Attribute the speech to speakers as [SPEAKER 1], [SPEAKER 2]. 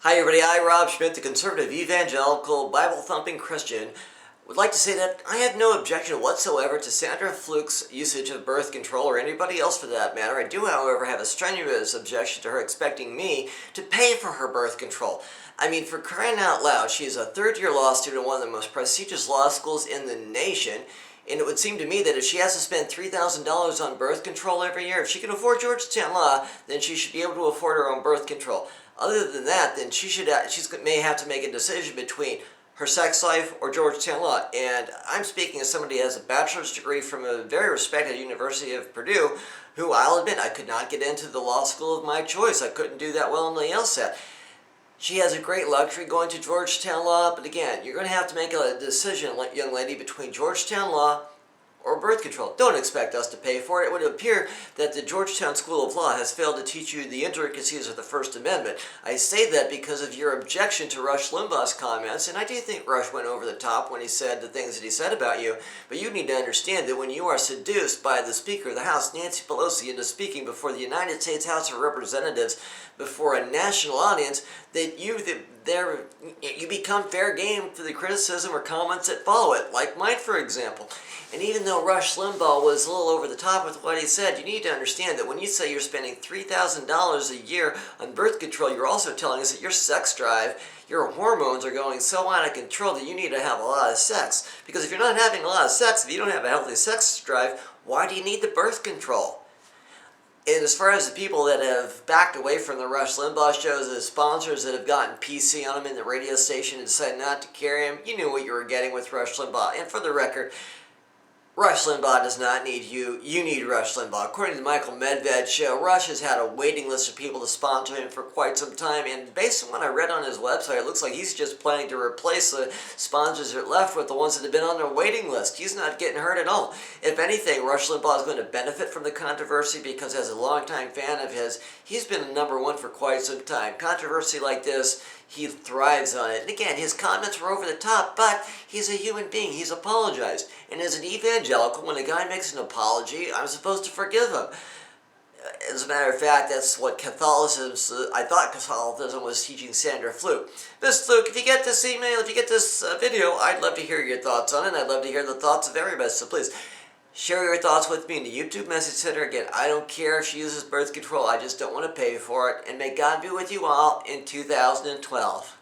[SPEAKER 1] Hi everybody, I, Rob Schmidt, the conservative evangelical Bible-thumping Christian, would like to say that I have no objection whatsoever to Sandra Fluke's usage of birth control, or anybody else for that matter. I do, however, have a strenuous objection to her expecting me to pay for her birth control. I mean, for crying out loud, she is a third-year law student at one of the most prestigious law schools in the nation, and it would seem to me that if she has to spend $3,000 on birth control every year, if she can afford Georgetown law, then she should be able to afford her own birth control. Other than that, then she may have to make a decision between her sex life or Georgetown law. And I'm speaking as somebody who has a bachelor's degree from a very respected University of Purdue, who I'll admit I could not get into the law school of my choice. I couldn't do that well on the LSAT. She has a great luxury going to Georgetown law, but again, you're going to have to make a decision, young lady, between Georgetown law or birth control. Don't expect us to pay for it. It would appear that the Georgetown School of Law has failed to teach you the intricacies of the First Amendment. I say that because of your objection to Rush Limbaugh's comments, and I do think Rush went over the top when he said the things that he said about you, but you need to understand that when you are seduced by the Speaker of the House, Nancy Pelosi, into speaking before the United States House of Representatives, before a national audience, that you become fair game for the criticism or comments that follow it, like mine, for example. And even though Rush Limbaugh was a little over the top with what he said, you need to understand that when you say you're spending $3,000 a year on birth control, you're also telling us that your sex drive, your hormones are going so out of control that you need to have a lot of sex. Because if you're not having a lot of sex, if you don't have a healthy sex drive, why do you need the birth control? And as far as the people that have backed away from the Rush Limbaugh shows, the sponsors that have gotten PC on them in the radio station and decided not to carry him, you knew what you were getting with Rush Limbaugh. And for the record, Rush Limbaugh does not need you. You need Rush Limbaugh. According to the Michael Medved show, Rush has had a waiting list of people to sponsor him for quite some time, and based on what I read on his website, it looks like he's just planning to replace the sponsors that are left with the ones that have been on their waiting list. He's not getting hurt at all. If anything, Rush Limbaugh is going to benefit from the controversy because as a longtime fan of his, he's been number one for quite some time. Controversy like this, he thrives on it. And again, his comments were over the top, but he's a human being. He's apologized. And as an evangelical, when a guy makes an apology, I'm supposed to forgive him. As a matter of fact, that's what Catholicism, I thought Catholicism was teaching Sandra Fluke. Miss Fluke, if you get this email, if you get this video, I'd love to hear your thoughts on it. I'd love to hear the thoughts of everybody, so please share your thoughts with me in the YouTube message center. Again, I don't care if she uses birth control. I just don't want to pay for it. And may God be with you all in 2012.